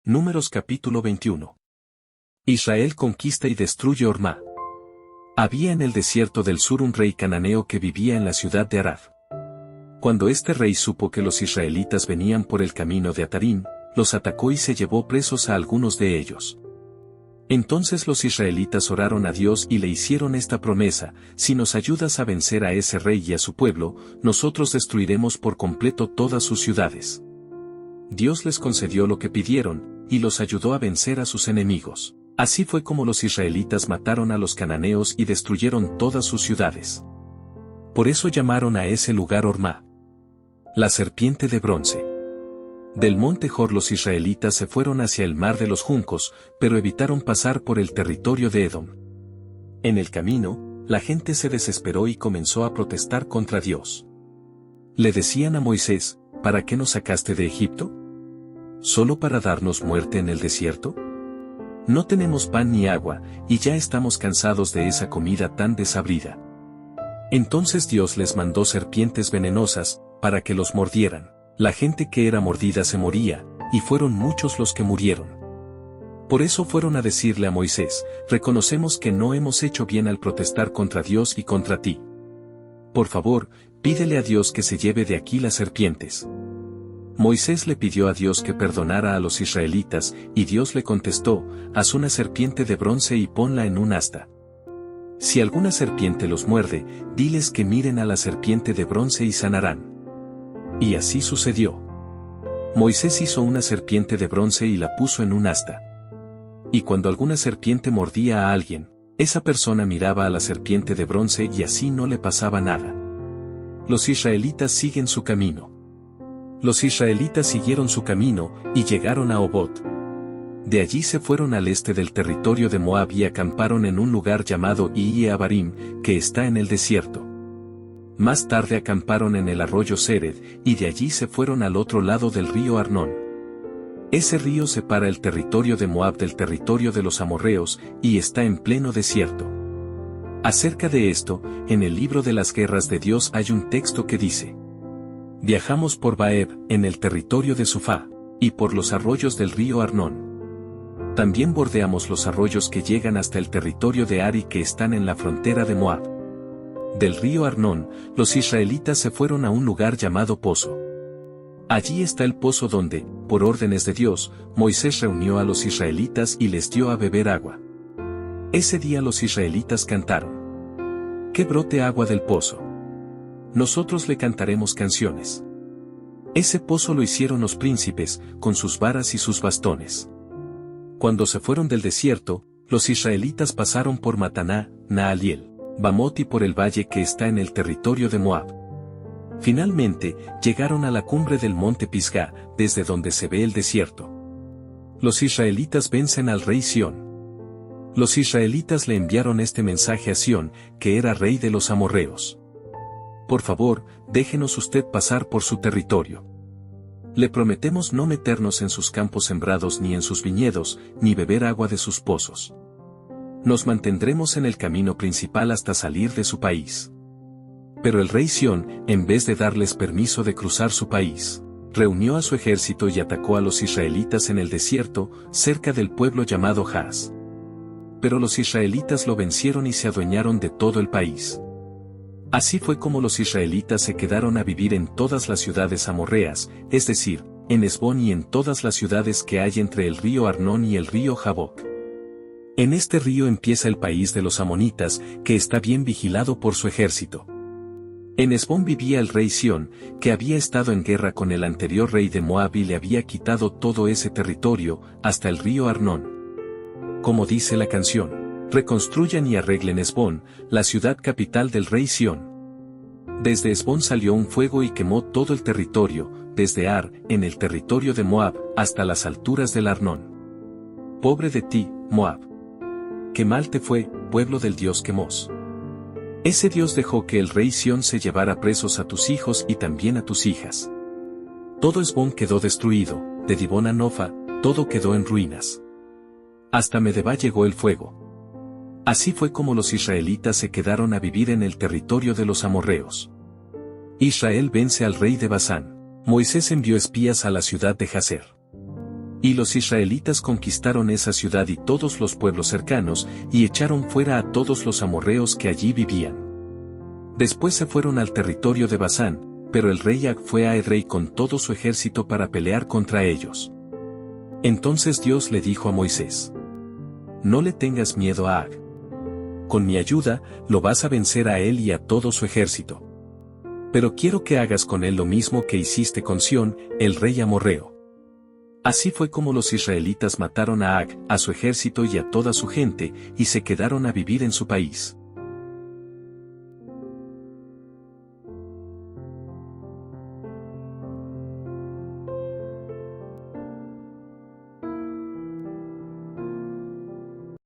Números capítulo 21. Israel conquista y destruye Hormá. Había en el desierto del sur un rey cananeo que vivía en la ciudad de Arad. Cuando este rey supo que los israelitas venían por el camino de Atarim, los atacó y se llevó presos a algunos de ellos. Entonces los israelitas oraron a Dios y le hicieron esta promesa: si nos ayudas a vencer a ese rey y a su pueblo, nosotros destruiremos por completo todas sus ciudades. Dios les concedió lo que pidieron, y los ayudó a vencer a sus enemigos. Así fue como los israelitas mataron a los cananeos y destruyeron todas sus ciudades. Por eso llamaron a ese lugar Hormá, la serpiente de bronce. Del monte Jor los israelitas se fueron hacia el mar de los juncos, pero evitaron pasar por el territorio de Edom. En el camino, la gente se desesperó y comenzó a protestar contra Dios. Le decían a Moisés: ¿para qué nos sacaste de Egipto? ¿Solo para darnos muerte en el desierto? No tenemos pan ni agua, y ya estamos cansados de esa comida tan desabrida. Entonces Dios les mandó serpientes venenosas, para que los mordieran. La gente que era mordida se moría, y fueron muchos los que murieron. Por eso fueron a decirle a Moisés: reconocemos que no hemos hecho bien al protestar contra Dios y contra ti. Por favor, pídele a Dios que se lleve de aquí las serpientes. Moisés le pidió a Dios que perdonara a los israelitas, y Dios le contestó: haz una serpiente de bronce y ponla en un asta. Si alguna serpiente los muerde, diles que miren a la serpiente de bronce y sanarán. Y así sucedió. Moisés hizo una serpiente de bronce y la puso en un asta. Y cuando alguna serpiente mordía a alguien, esa persona miraba a la serpiente de bronce y así no le pasaba nada. Los israelitas siguen su camino. Los israelitas siguieron su camino, y llegaron a Obot. De allí se fueron al este del territorio de Moab y acamparon en un lugar llamado Iye-Abarim, que está en el desierto. Más tarde acamparon en el arroyo Sered, y de allí se fueron al otro lado del río Arnón. Ese río separa el territorio de Moab del territorio de los amorreos, y está en pleno desierto. Acerca de esto, en el libro de las guerras de Dios hay un texto que dice: viajamos por Baeb, en el territorio de Sufá, y por los arroyos del río Arnón. También bordeamos los arroyos que llegan hasta el territorio de Ari, que están en la frontera de Moab. Del río Arnón, los israelitas se fueron a un lugar llamado Pozo. Allí está el pozo donde, por órdenes de Dios, Moisés reunió a los israelitas y les dio a beber agua. Ese día los israelitas cantaron: que brote agua del pozo. Nosotros le cantaremos canciones. Ese pozo lo hicieron los príncipes, con sus varas y sus bastones. Cuando se fueron del desierto, los israelitas pasaron por Mataná, Naaliel, Bamot y por el valle que está en el territorio de Moab. Finalmente, llegaron a la cumbre del monte Pisgá, desde donde se ve el desierto. Los israelitas vencen al rey Sión. Los israelitas le enviaron este mensaje a Sión, que era rey de los amorreos: por favor, déjenos usted pasar por su territorio. Le prometemos no meternos en sus campos sembrados ni en sus viñedos, ni beber agua de sus pozos. Nos mantendremos en el camino principal hasta salir de su país. Pero el rey Sión, en vez de darles permiso de cruzar su país, reunió a su ejército y atacó a los israelitas en el desierto, cerca del pueblo llamado Jaz. Pero los israelitas lo vencieron y se adueñaron de todo el país. Así fue como los israelitas se quedaron a vivir en todas las ciudades amorreas, es decir, en Hesbón y en todas las ciudades que hay entre el río Arnón y el río Jaboc. En este río empieza el país de los amonitas, que está bien vigilado por su ejército. En Hesbón vivía el rey Sión, que había estado en guerra con el anterior rey de Moab y le había quitado todo ese territorio, hasta el río Arnón. Como dice la canción: reconstruyan y arreglen Hesbón, la ciudad capital del rey Sión. Desde Hesbón salió un fuego y quemó todo el territorio, desde Ar, en el territorio de Moab, hasta las alturas del Arnón. Pobre de ti, Moab. Qué mal te fue, pueblo del dios Quemos. Ese dios dejó que el rey Sión se llevara presos a tus hijos y también a tus hijas. Todo Hesbón quedó destruido, de Dibón a Nofa, todo quedó en ruinas. Hasta Medeba llegó el fuego. Así fue como los israelitas se quedaron a vivir en el territorio de los amorreos. Israel vence al rey de Basán. Moisés envió espías a la ciudad de Jazer. Y los israelitas conquistaron esa ciudad y todos los pueblos cercanos, y echaron fuera a todos los amorreos que allí vivían. Después se fueron al territorio de Basán, pero el rey Ag fue a Edrei con todo su ejército para pelear contra ellos. Entonces Dios le dijo a Moisés: no le tengas miedo a Ag. Con mi ayuda, lo vas a vencer a él y a todo su ejército. Pero quiero que hagas con él lo mismo que hiciste con Sión, el rey amorreo. Así fue como los israelitas mataron a Ag, a su ejército y a toda su gente, y se quedaron a vivir en su país.